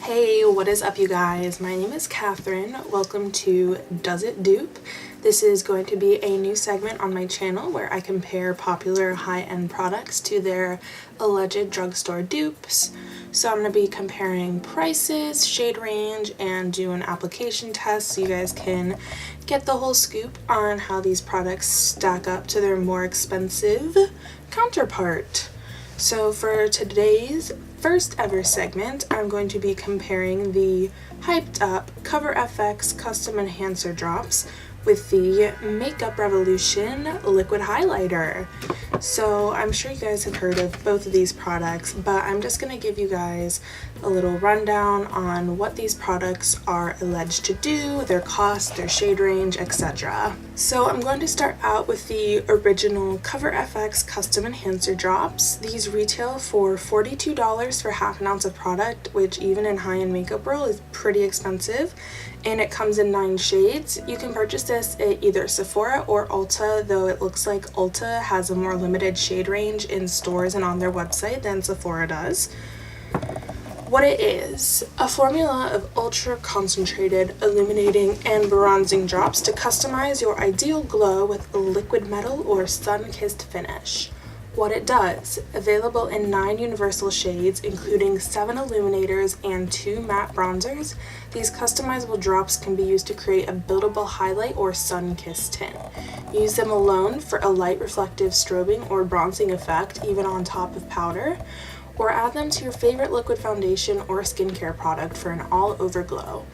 Hey, what is up you guys? My name is Catherine. Welcome to Does It Dupe? This is going to be a new segment on my channel where I compare popular high-end products to their alleged drugstore dupes. So I'm going to be comparing prices, shade range, and do an application test so you guys can get the whole scoop on how these products stack up to their more expensive counterpart. So for today's first ever segment, I'm going to be comparing the hyped up Cover FX Custom Enhancer Drops with the Makeup Revolution Liquid Highlighter. So I'm sure you guys have heard of both of these products, but I'm just going to give you guys a little rundown on what these products are alleged to do, their cost, their shade range, etc. So I'm going to start out with the original Cover FX Custom Enhancer Drops. These retail for $42 for half an ounce of product, which even in high-end makeup world is pretty expensive. And it comes in 9 shades. You can purchase this at either Sephora or Ulta, though it looks like Ulta has a more limited shade range in stores and on their website than Sephora does. What it is: a formula of ultra concentrated illuminating and bronzing drops to customize your ideal glow with a liquid metal or sun-kissed finish. What it does: available in 9 universal shades, including 7 illuminators and 2 matte bronzers, these customizable drops can be used to create a buildable highlight or sun-kissed tint. Use them alone for a light reflective strobing or bronzing effect, even on top of powder, or add them to your favorite liquid foundation or skincare product for an all-over glow.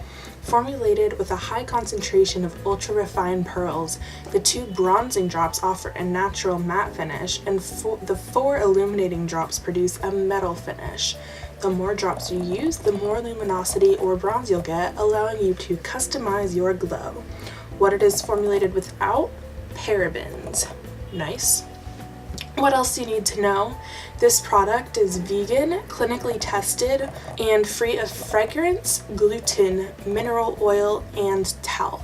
Formulated with a high concentration of ultra-refined pearls, the 2 bronzing drops offer a natural matte finish, and the 4 illuminating drops produce a metal finish. The more drops you use, the more luminosity or bronze you'll get, allowing you to customize your glow. What it is formulated without: parabens. Nice. What else do you need to know? This product is vegan, clinically tested, and free of fragrance, gluten, mineral oil, and talc.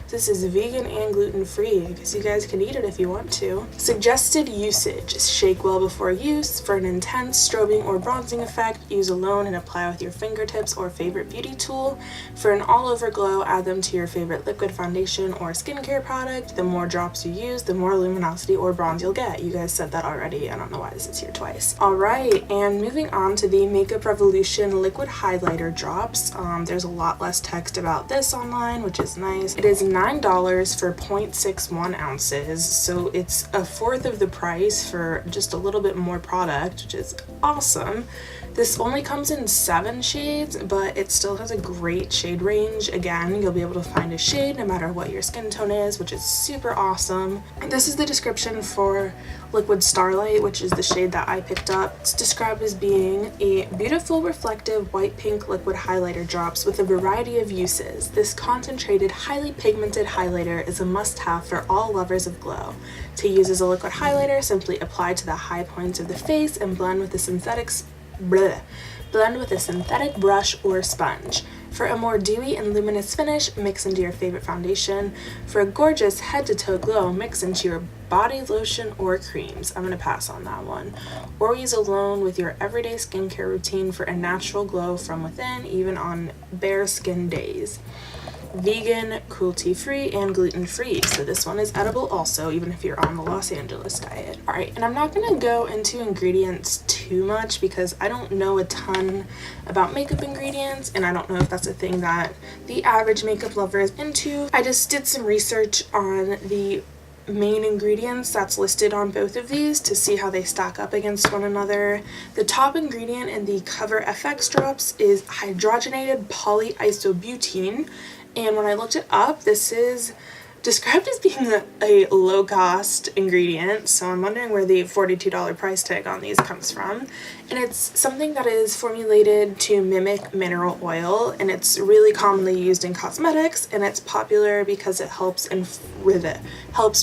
This is vegan and gluten-free. I guess you guys can eat it if you want to. Suggested usage: shake well before use. For an intense strobing or bronzing effect, use alone and apply with your fingertips or favorite beauty tool. For an all-over glow, add them to your favorite liquid foundation or skincare product. The more drops you use, the more luminosity or bronze you'll get. You guys said that already. I don't know why this is here twice. Alright, and moving on to the Makeup Revolution Liquid Highlighter Drops. There's a lot less text about this online, which is nice. It is $9 for 0.61 ounces, so it's a fourth of the price for just a little bit more product, which is awesome. This only comes in 7 shades, but it still has a great shade range. Again, you'll be able to find a shade no matter what your skin tone is, which is super awesome. This is the description for Liquid Starlight, which is the shade that I picked up. It's described as being a beautiful, reflective, white-pink liquid highlighter drops with a variety of uses. This concentrated, highly pigmented highlighter is a must-have for all lovers of glow. To use as a liquid highlighter, simply apply to the high points of the face and blend with a synthetic brush or sponge. For a more dewy and luminous finish, mix into your favorite foundation. For a gorgeous head-to-toe glow, mix into your body lotion or creams. I'm going to pass on that one. Or use alone with your everyday skincare routine for a natural glow from within, even on bare skin days. Vegan, cruelty-free, and gluten-free, so this one is edible also, even if you're on the Los Angeles diet. Alright, and I'm not going to go into ingredients too much because I don't know a ton about makeup ingredients, and I don't know if that's a thing that the average makeup lover is into. I just did some research on the main ingredients that's listed on both of these to see how they stack up against one another. The top ingredient in the Cover FX drops is hydrogenated polyisobutene. And when I looked it up, this is described as being a low-cost ingredient, so I'm wondering where the $42 price tag on these comes from. And it's something that is formulated to mimic mineral oil, and it's really commonly used in cosmetics, and it's popular because it helps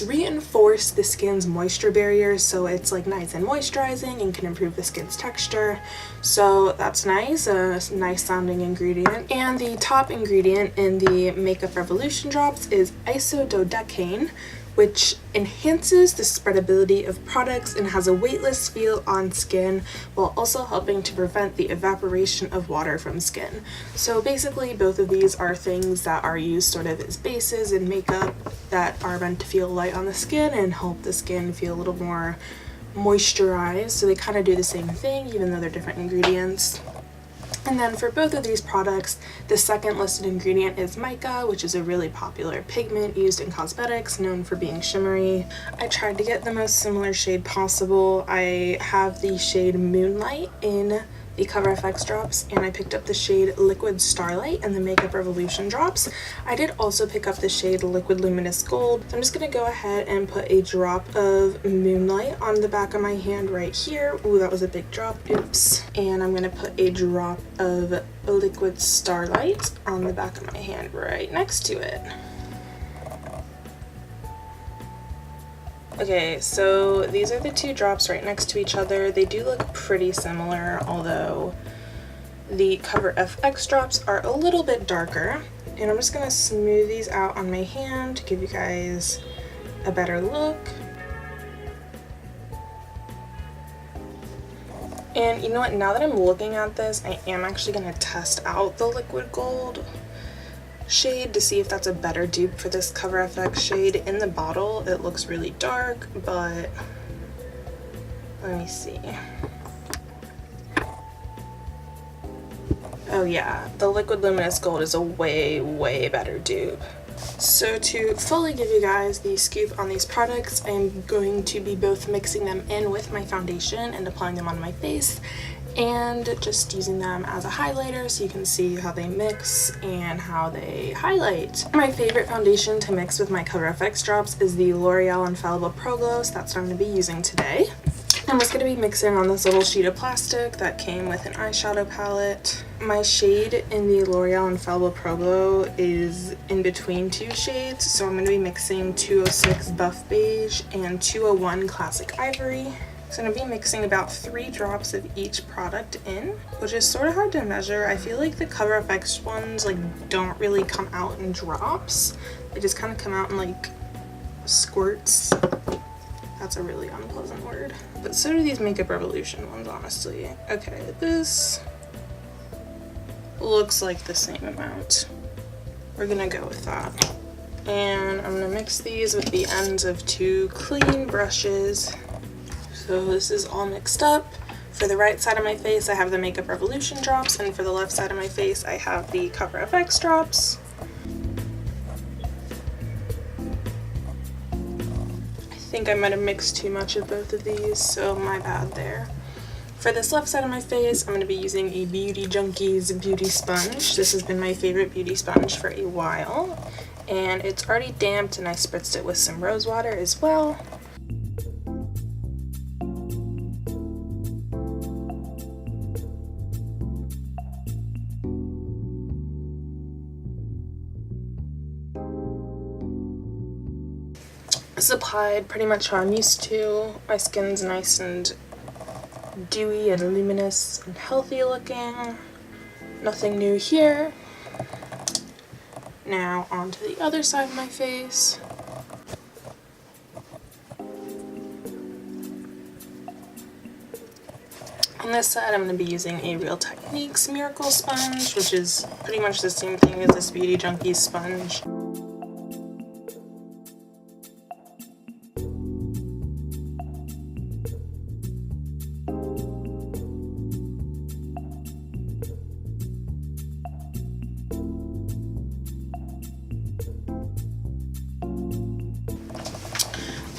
reinforce the skin's moisture barrier, so it's like nice and moisturizing and can improve the skin's texture. So that's nice, a nice sounding ingredient. And the top ingredient in the Makeup Revolution drops is isododecane, which enhances the spreadability of products and has a weightless feel on skin while also helping to prevent the evaporation of water from skin. So basically both of these are things that are used sort of as bases in makeup that are meant to feel light on the skin and help the skin feel a little more moisturized. So they kind of do the same thing even though they're different ingredients. And then for both of these products, the second listed ingredient is mica, which is a really popular pigment used in cosmetics, known for being shimmery. I tried to get the most similar shade possible. I have the shade Moonlight in the Cover FX drops, and I picked up the shade Liquid Starlight in the Makeup Revolution drops. I did also pick up the shade Liquid Luminous Gold. So I'm just gonna go ahead and put a drop of Moonlight on the back of my hand right here. Ooh, that was a big drop, oops. And I'm gonna put a drop of Liquid Starlight on the back of my hand right next to it. Okay, so these are the two drops right next to each other. They do look pretty similar, although the Cover FX drops are a little bit darker. And I'm just gonna smooth these out on my hand to give you guys a better look. And you know what, now that I'm looking at this, I am actually gonna test out the Liquid Gold shade to see if that's a better dupe for this Cover FX shade. In the bottle it looks really dark, but let me see. Oh yeah, the Liquid Luminous Gold is a way better dupe. So to fully give you guys the scoop on these products, I'm going to be both mixing them in with my foundation and applying them on my face, and just using them as a highlighter so you can see how they mix and how they highlight. My favorite foundation to mix with my Cover FX drops is the L'Oreal Infallible Pro Glow, so that's what I'm going to be using today. I'm just going to be mixing on this little sheet of plastic that came with an eyeshadow palette. My shade in the L'Oreal Infallible Pro Glow is in between two shades, so I'm going to be mixing 206 Buff Beige and 201 Classic Ivory. So I'm going to be mixing about 3 drops of each product in, which is sort of hard to measure. I feel like the Cover FX ones don't really come out in drops. They just kind of come out in squirts. That's a really unpleasant word. But so do these Makeup Revolution ones, honestly. Okay, this looks like the same amount. We're gonna go with that. And I'm gonna mix these with the ends of 2 clean brushes. So this is all mixed up. For the right side of my face, I have the Makeup Revolution drops, and for the left side of my face, I have the Cover FX drops. I think I might have mixed too much of both of these, so my bad there. For this left side of my face, I'm going to be using a Beauty Junkies beauty sponge. This has been my favorite beauty sponge for a while, and it's already damped, and I spritzed it with some rose water as well. It's applied pretty much how I'm used to. My skin's nice and dewy and luminous and healthy looking. Nothing new here. Now onto the other side of my face. On this side, I'm going to be using a Real Techniques Miracle Sponge, which is pretty much the same thing as this Beauty Junkies sponge.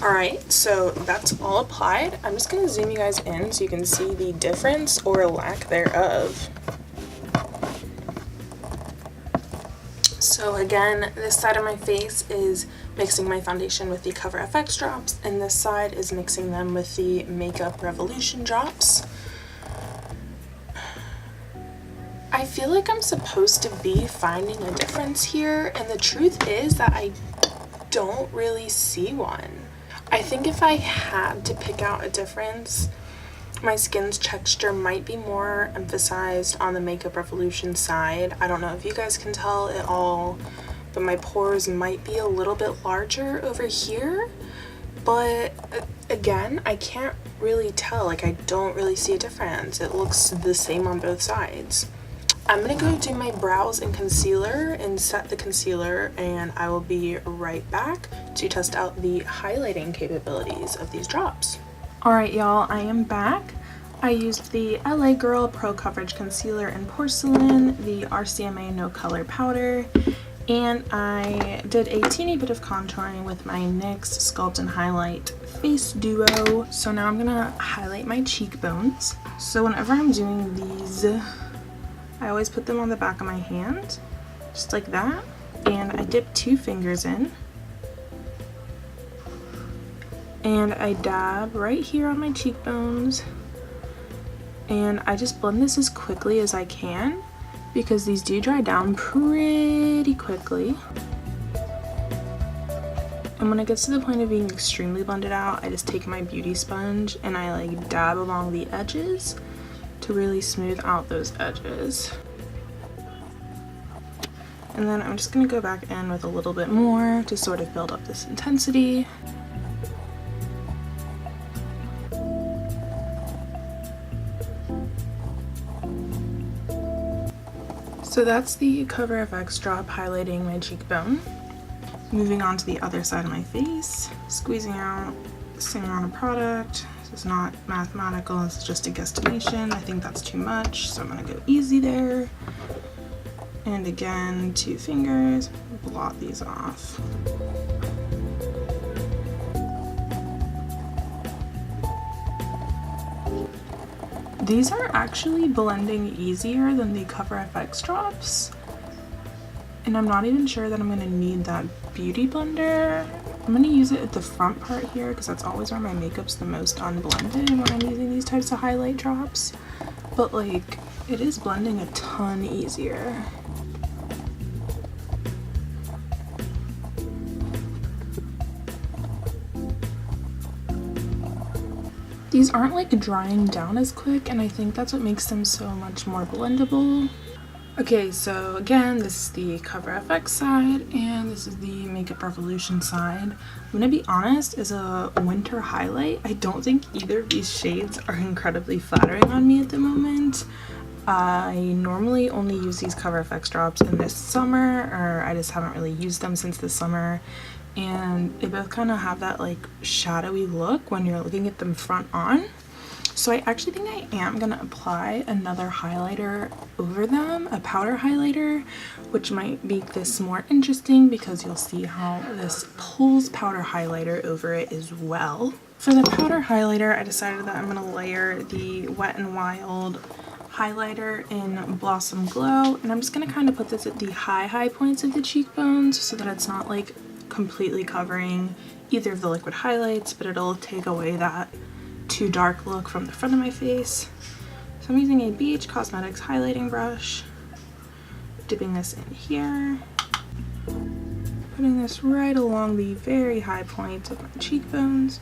Alright, so that's all applied. I'm just going to zoom you guys in so you can see the difference or lack thereof. So again, this side of my face is mixing my foundation with the Cover FX drops, and this side is mixing them with the Makeup Revolution drops. I feel like I'm supposed to be finding a difference here, and the truth is that I don't really see one. I think if I had to pick out a difference, my skin's texture might be more emphasized on the Makeup Revolution side. I don't know if you guys can tell, it all but my pores might be a little bit larger over here. But again, I can't really tell, like I don't really see a difference. It looks the same on both sides. I'm gonna go do my brows and concealer and set the concealer, and I will be right back to test out the highlighting capabilities of these drops. Alright y'all, I am back. I used the LA Girl Pro Coverage Concealer in Porcelain, the RCMA No Color Powder, and I did a teeny bit of contouring with my NYX Sculpt and Highlight Face Duo. So now I'm gonna highlight my cheekbones. So whenever I'm doing these, I always put them on the back of my hand, just like that. And I dip 2 fingers in. And I dab right here on my cheekbones. And I just blend this as quickly as I can because these do dry down pretty quickly. And when it gets to the point of being extremely blended out, I just take my beauty sponge and I like dab along the edges to really smooth out those edges. And then I'm just gonna go back in with a little bit more to sort of build up this intensity. So that's the Cover FX drop highlighting my cheekbone. Moving on to the other side of my face, squeezing out the same amount of product. This is not mathematical, this is just a guesstimation. I think that's too much, so I'm gonna go easy there. And again, 2 fingers, blot these off. These are actually blending easier than the Cover FX drops. And I'm not even sure that I'm gonna need that beauty blender. I'm gonna use it at the front part here because that's always where my makeup's the most unblended when I'm using these types of highlight drops. But like, it is blending a ton easier. These aren't like drying down as quick, and I think that's what makes them so much more blendable. Okay, so again, this is the Cover FX side, and this is the Makeup Revolution side. I'm gonna be honest, as a winter highlight, I don't think either of these shades are incredibly flattering on me at the moment. I normally only use these Cover FX drops in this summer, or I just haven't really used them since the summer. And they both kind of have that like shadowy look when you're looking at them front on. So I actually think I am going to apply another highlighter over them, a powder highlighter, which might make this more interesting because you'll see how this pulls powder highlighter over it as well. For the powder highlighter, I decided that I'm going to layer the Wet n Wild highlighter in Blossom Glow, and I'm just going to kind of put this at the high points of the cheekbones so that it's not like completely covering either of the liquid highlights, but it'll take away that too dark look from the front of my face. So I'm using a BH Cosmetics highlighting brush, dipping this in here, putting this right along the very high points of my cheekbones.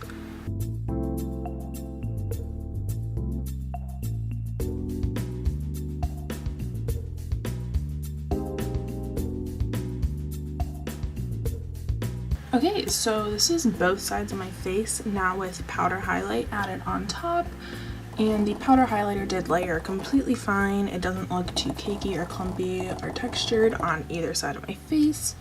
Okay, so this is both sides of my face now with powder highlight added on top, and the powder highlighter did layer completely fine. It doesn't look too cakey or clumpy or textured on either side of my face,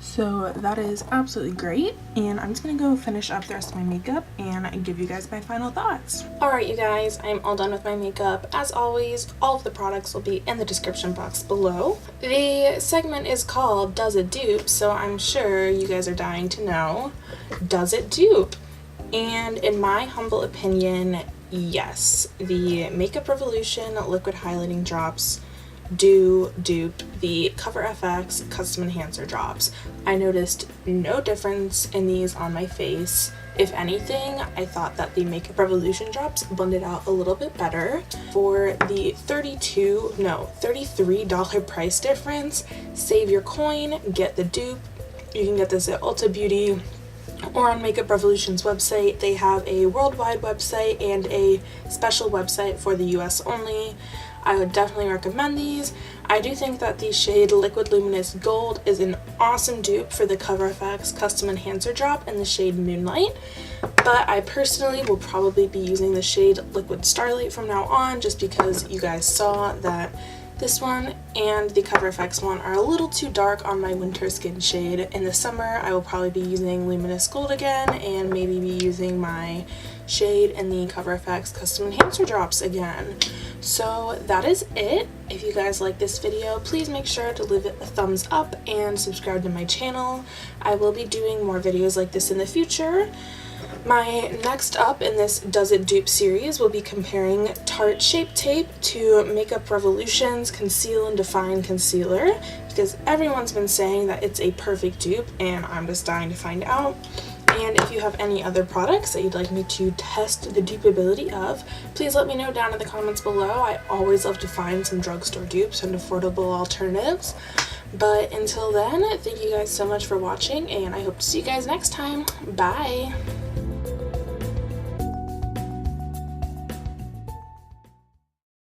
so that is absolutely great. And I'm just gonna go finish up the rest of my makeup and give you guys my final thoughts. Alright you guys, I'm all done with my makeup. As always, all of the products will be in the description box below. The segment is called Does It Dupe, so I'm sure you guys are dying to know, does it dupe? And in my humble opinion, yes, the Makeup Revolution liquid highlighting drops do dupe the Cover FX custom enhancer drops. I noticed no difference in these on my face. If anything, I thought that the Makeup Revolution drops blended out a little bit better. For the $33 price difference, save your coin, get the dupe. You can get this at Ulta Beauty or on Makeup Revolution's website. They have a worldwide website and a special website for the US only. I would definitely recommend these. I do think that the shade Liquid Luminous Gold is an awesome dupe for the Cover FX Custom Enhancer Drop in the shade Moonlight, but I personally will probably be using the shade Liquid Starlight from now on, just because you guys saw that this one and the Cover FX one are a little too dark on my winter skin shade. In the summer, I will probably be using Luminous Gold again and maybe be using my shade in the Cover FX Custom Enhancer Drops again. So that is it. If you guys like this video, please make sure to leave it a thumbs up and subscribe to my channel. I will be doing more videos like this in the future. My next up in this Does It Dupe series will be comparing Tarte Shape Tape to Makeup Revolution's Conceal and Define Concealer, because everyone's been saying that it's a perfect dupe and I'm just dying to find out. And if you have any other products that you'd like me to test the dupeability of, please let me know down in the comments below. I always love to find some drugstore dupes and affordable alternatives. But until then, thank you guys so much for watching, and I hope to see you guys next time. Bye!